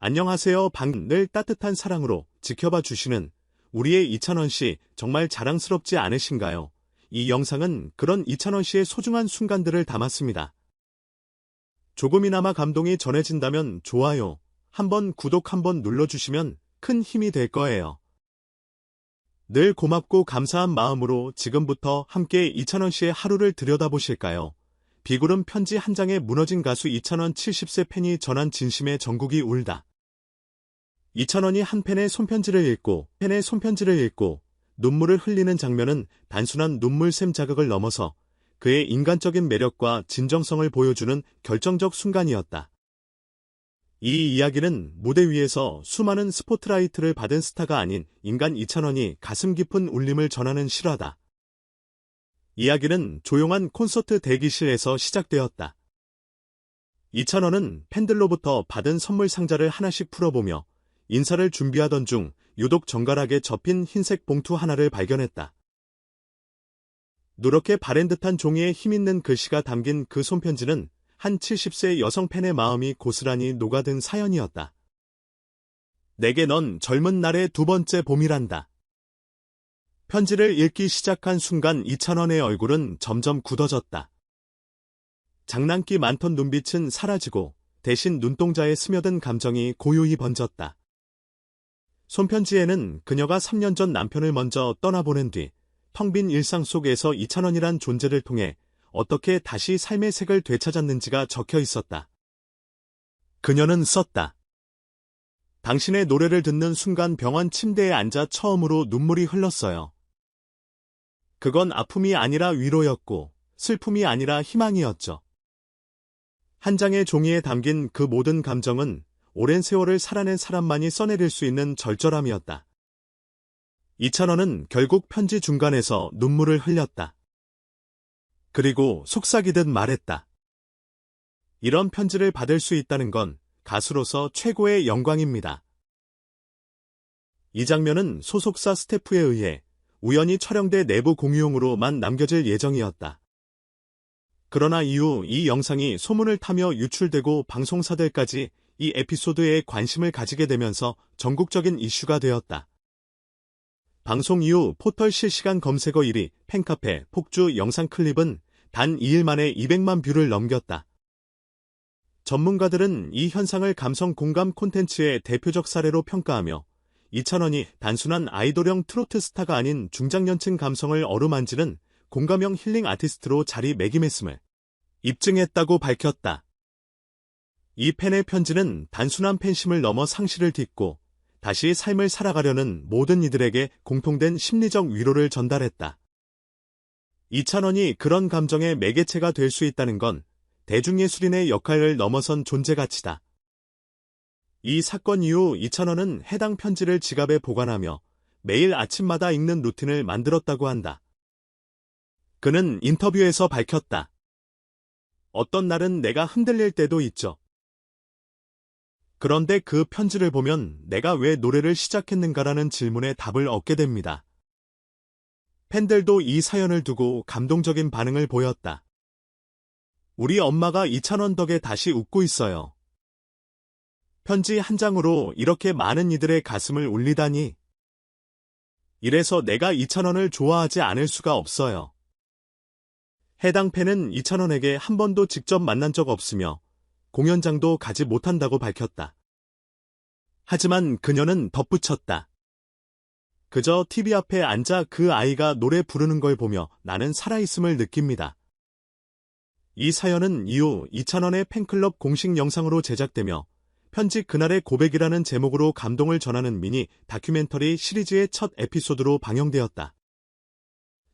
안녕하세요. 늘 따뜻한 사랑으로 지켜봐 주시는 우리의 이찬원 씨 정말 자랑스럽지 않으신가요? 이 영상은 그런 이찬원 씨의 소중한 순간들을 담았습니다. 조금이나마 감동이 전해진다면 좋아요, 구독 한번 눌러주시면 큰 힘이 될 거예요. 늘 고맙고 감사한 마음으로 지금부터 함께 이찬원 씨의 하루를 들여다보실까요? 비구름 편지 한 장에 무너진 가수 이찬원 70세 팬이 전한 진심에 전국이 울다. 이찬원이 한 팬의 손편지를 읽고 눈물을 흘리는 장면은 단순한 눈물샘 자극을 넘어서 그의 인간적인 매력과 진정성을 보여주는 결정적 순간이었다. 이 이야기는 무대 위에서 수많은 스포트라이트를 받은 스타가 아닌 인간 이찬원이 가슴 깊은 울림을 전하는 실화다. 이야기는 조용한 콘서트 대기실에서 시작되었다. 이찬원은 팬들로부터 받은 선물 상자를 하나씩 풀어보며 인사를 준비하던 중 유독 정갈하게 접힌 흰색 봉투 하나를 발견했다. 누렇게 바랜 듯한 종이에 힘있는 글씨가 담긴 그 손편지는 한 70세 여성 팬의 마음이 고스란히 녹아든 사연이었다. 내게 넌 젊은 날의 두 번째 봄이란다. 편지를 읽기 시작한 순간 이찬원의 얼굴은 점점 굳어졌다. 장난기 많던 눈빛은 사라지고 대신 눈동자에 스며든 감정이 고요히 번졌다. 손편지에는 그녀가 3년 전 남편을 먼저 떠나보낸 뒤 텅 빈 일상 속에서 이찬원이란 존재를 통해 어떻게 다시 삶의 색을 되찾았는지가 적혀 있었다. 그녀는 썼다. 당신의 노래를 듣는 순간 병원 침대에 앉아 처음으로 눈물이 흘렀어요. 그건 아픔이 아니라 위로였고 슬픔이 아니라 희망이었죠. 한 장의 종이에 담긴 그 모든 감정은 오랜 세월을 살아낸 사람만이 써내릴 수 있는 절절함이었다. 이찬원은 결국 편지 중간에서 눈물을 흘렸다. 그리고 속삭이듯 말했다. 이런 편지를 받을 수 있다는 건 가수로서 최고의 영광입니다. 이 장면은 소속사 스태프에 의해 우연히 촬영돼 내부 공유용으로만 남겨질 예정이었다. 그러나 이후 이 영상이 소문을 타며 유출되고 방송사들까지 이 에피소드에 관심을 가지게 되면서 전국적인 이슈가 되었다. 방송 이후 포털 실시간 검색어 1위 팬카페 폭주 영상 클립은 단 2일 만에 200만 뷰를 넘겼다. 전문가들은 이 현상을 감성 공감 콘텐츠의 대표적 사례로 평가하며 이찬원이 단순한 아이돌형 트로트 스타가 아닌 중장년층 감성을 어루만지는 공감형 힐링 아티스트로 자리매김했음을 입증했다고 밝혔다. 이 팬의 편지는 단순한 팬심을 넘어 상실을 딛고 다시 삶을 살아가려는 모든 이들에게 공통된 심리적 위로를 전달했다. 이찬원이 그런 감정의 매개체가 될 수 있다는 건 대중예술인의 역할을 넘어선 존재 가치다. 이 사건 이후 이찬원은 해당 편지를 지갑에 보관하며 매일 아침마다 읽는 루틴을 만들었다고 한다. 그는 인터뷰에서 밝혔다. 어떤 날은 내가 흔들릴 때도 있죠. 그런데 그 편지를 보면 내가 왜 노래를 시작했는가라는 질문에 답을 얻게 됩니다. 팬들도 이 사연을 두고 감동적인 반응을 보였다. 우리 엄마가 이찬원 덕에 다시 웃고 있어요. 편지 한 장으로 이렇게 많은 이들의 가슴을 울리다니. 이래서 내가 이찬원을 좋아하지 않을 수가 없어요. 해당 팬은 이찬원에게 한 번도 직접 만난 적 없으며 공연장도 가지 못한다고 밝혔다. 하지만 그녀는 덧붙였다. 그저 TV 앞에 앉아 그 아이가 노래 부르는 걸 보며 나는 살아있음을 느낍니다. 이 사연은 이후 이찬원의 팬클럽 공식 영상으로 제작되며 편지 그날의 고백이라는 제목으로 감동을 전하는 미니 다큐멘터리 시리즈의 첫 에피소드로 방영되었다.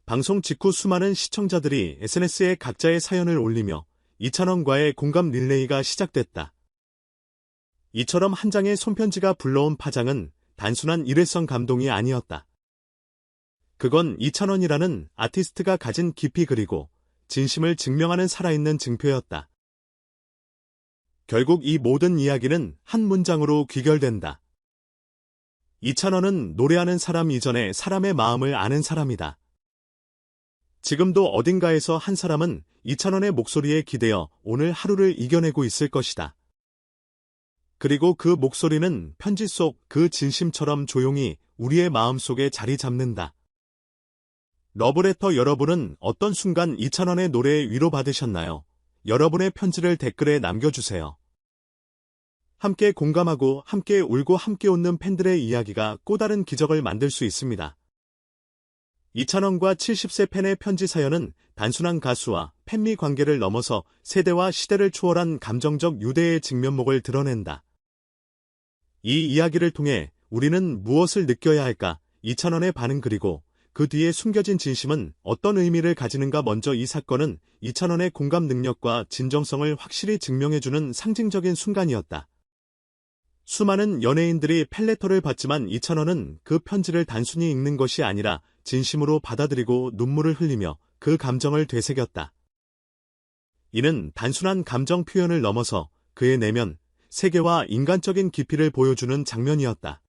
방송 직후 수많은 시청자들이 SNS에 각자의 사연을 올리며 이찬원과의 공감 릴레이가 시작됐다. 이처럼 한 장의 손편지가 불러온 파장은 단순한 일회성 감동이 아니었다. 그건 이찬원이라는 아티스트가 가진 깊이 그리고 진심을 증명하는 살아있는 증표였다. 결국 이 모든 이야기는 한 문장으로 귀결된다. 이찬원은 노래하는 사람 이전에 사람의 마음을 아는 사람이다. 지금도 어딘가에서 한 사람은 이찬원의 목소리에 기대어 오늘 하루를 이겨내고 있을 것이다. 그리고 그 목소리는 편지 속 그 진심처럼 조용히 우리의 마음속에 자리 잡는다. 러브레터 여러분은 어떤 순간 이찬원의 노래에 위로받으셨나요? 여러분의 편지를 댓글에 남겨주세요. 함께 공감하고 함께 울고 함께 웃는 팬들의 이야기가 또 다른 기적을 만들 수 있습니다. 이찬원과 70세 팬의 편지 사연은 단순한 가수와 팬미 관계를 넘어서 세대와 시대를 초월한 감정적 유대의 직면목을 드러낸다. 이 이야기를 통해 우리는 무엇을 느껴야 할까? 이찬원의 반응 그리고 그 뒤에 숨겨진 진심은 어떤 의미를 가지는가? 먼저 이 사건은 이찬원의 공감 능력과 진정성을 확실히 증명해주는 상징적인 순간이었다. 수많은 연예인들이 팬레터를 받지만 이찬원은 그 편지를 단순히 읽는 것이 아니라 진심으로 받아들이고 눈물을 흘리며 그 감정을 되새겼다. 이는 단순한 감정 표현을 넘어서 그의 내면, 세계와 인간적인 깊이를 보여주는 장면이었다.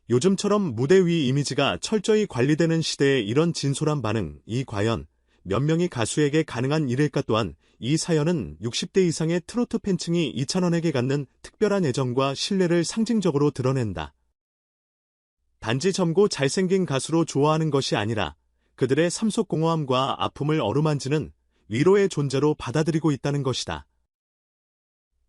요즘처럼 무대 위 이미지가 철저히 관리되는 시대에 이런 진솔한 반응, 이 과연 몇 명의 가수에게 가능한 일일까? 또한 이 사연은 60대 이상의 트로트 팬층이 이찬원에게 갖는 특별한 애정과 신뢰를 상징적으로 드러낸다. 단지 젊고 잘생긴 가수로 좋아하는 것이 아니라 그들의 삶 속 공허함과 아픔을 어루만지는 위로의 존재로 받아들이고 있다는 것이다.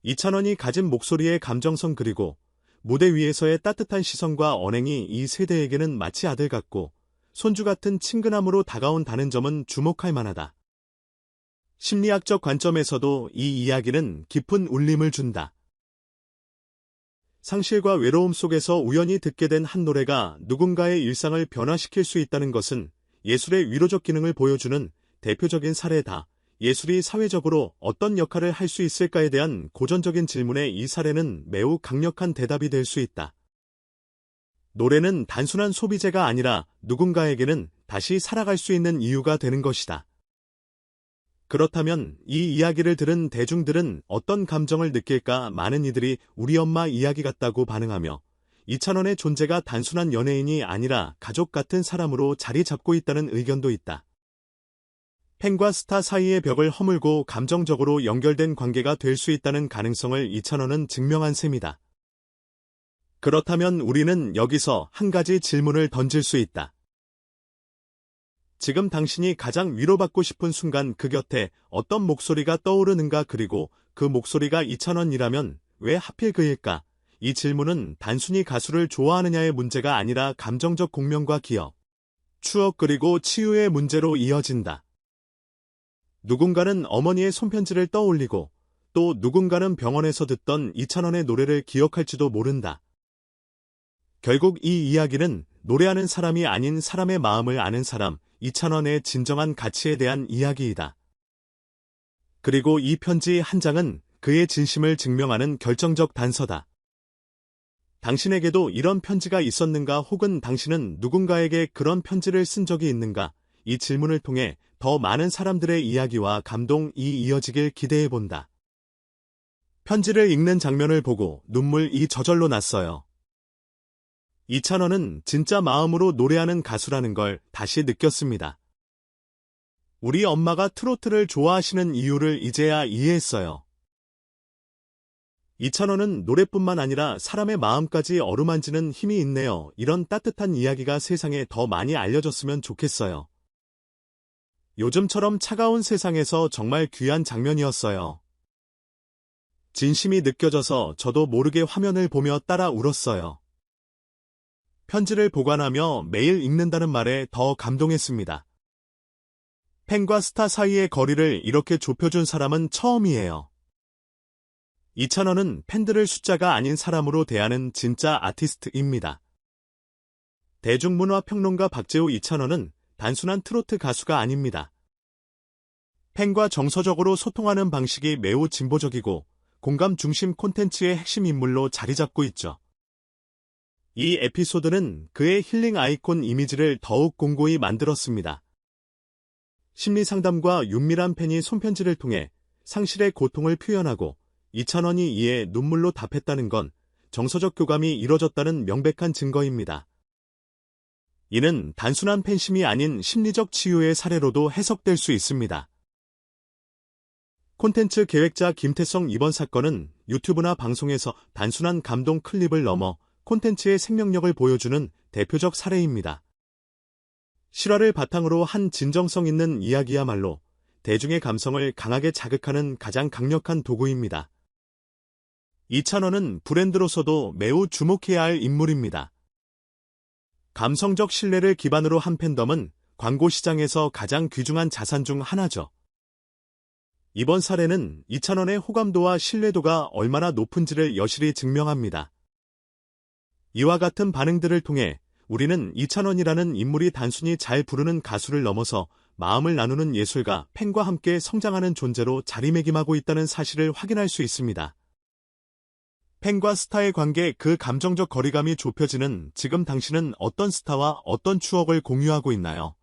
이찬원이 가진 목소리의 감정성 그리고 무대 위에서의 따뜻한 시선과 언행이 이 세대에게는 마치 아들 같고 손주 같은 친근함으로 다가온다는 점은 주목할 만하다. 심리학적 관점에서도 이 이야기는 깊은 울림을 준다. 상실과 외로움 속에서 우연히 듣게 된 한 노래가 누군가의 일상을 변화시킬 수 있다는 것은 예술의 위로적 기능을 보여주는 대표적인 사례다. 예술이 사회적으로 어떤 역할을 할 수 있을까에 대한 고전적인 질문에 이 사례는 매우 강력한 대답이 될 수 있다. 노래는 단순한 소비재가 아니라 누군가에게는 다시 살아갈 수 있는 이유가 되는 것이다. 그렇다면 이 이야기를 들은 대중들은 어떤 감정을 느낄까? 많은 이들이 우리 엄마 이야기 같다고 반응하며 이찬원의 존재가 단순한 연예인이 아니라 가족 같은 사람으로 자리 잡고 있다는 의견도 있다. 팬과 스타 사이의 벽을 허물고 감정적으로 연결된 관계가 될 수 있다는 가능성을 이찬원은 증명한 셈이다. 그렇다면 우리는 여기서 한 가지 질문을 던질 수 있다. 지금 당신이 가장 위로받고 싶은 순간 그 곁에 어떤 목소리가 떠오르는가? 그리고 그 목소리가 이찬원이라면 왜 하필 그일까? 이 질문은 단순히 가수를 좋아하느냐의 문제가 아니라 감정적 공명과 기억, 추억 그리고 치유의 문제로 이어진다. 누군가는 어머니의 손편지를 떠올리고 또 누군가는 병원에서 듣던 이찬원의 노래를 기억할지도 모른다. 결국 이 이야기는 노래하는 사람이 아닌 사람의 마음을 아는 사람, 이찬원의 진정한 가치에 대한 이야기이다. 그리고 이 편지 한 장은 그의 진심을 증명하는 결정적 단서다. 당신에게도 이런 편지가 있었는가? 혹은 당신은 누군가에게 그런 편지를 쓴 적이 있는가? 이 질문을 통해 더 많은 사람들의 이야기와 감동이 이어지길 기대해본다. 편지를 읽는 장면을 보고 눈물이 저절로 났어요. 이찬원은 진짜 마음으로 노래하는 가수라는 걸 다시 느꼈습니다. 우리 엄마가 트로트를 좋아하시는 이유를 이제야 이해했어요. 이찬원은 노래뿐만 아니라 사람의 마음까지 어루만지는 힘이 있네요. 이런 따뜻한 이야기가 세상에 더 많이 알려졌으면 좋겠어요. 요즘처럼 차가운 세상에서 정말 귀한 장면이었어요. 진심이 느껴져서 저도 모르게 화면을 보며 따라 울었어요. 편지를 보관하며 매일 읽는다는 말에 더 감동했습니다. 팬과 스타 사이의 거리를 이렇게 좁혀준 사람은 처음이에요. 이찬원은 팬들을 숫자가 아닌 사람으로 대하는 진짜 아티스트입니다. 대중문화평론가 박재호 이찬원은 단순한 트로트 가수가 아닙니다. 팬과 정서적으로 소통하는 방식이 매우 진보적이고 공감 중심 콘텐츠의 핵심 인물로 자리 잡고 있죠. 이 에피소드는 그의 힐링 아이콘 이미지를 더욱 공고히 만들었습니다. 심리상담과 윤밀한 팬이 손편지를 통해 상실의 고통을 표현하고 이찬원이 이에 눈물로 답했다는 건 정서적 교감이 이뤄졌다는 명백한 증거입니다. 이는 단순한 팬심이 아닌 심리적 치유의 사례로도 해석될 수 있습니다. 콘텐츠 기획자 김태성 이번 사건은 유튜브나 방송에서 단순한 감동 클립을 넘어 콘텐츠의 생명력을 보여주는 대표적 사례입니다. 실화를 바탕으로 한 진정성 있는 이야기야말로 대중의 감성을 강하게 자극하는 가장 강력한 도구입니다. 이찬원은 브랜드로서도 매우 주목해야 할 인물입니다. 감성적 신뢰를 기반으로 한 팬덤은 광고 시장에서 가장 귀중한 자산 중 하나죠. 이번 사례는 이찬원의 호감도와 신뢰도가 얼마나 높은지를 여실히 증명합니다. 이와 같은 반응들을 통해 우리는 이찬원이라는 인물이 단순히 잘 부르는 가수를 넘어서 마음을 나누는 예술가, 팬과 함께 성장하는 존재로 자리매김하고 있다는 사실을 확인할 수 있습니다. 팬과 스타의 관계, 그 감정적 거리감이 좁혀지는 지금 당신은 어떤 스타와 어떤 추억을 공유하고 있나요?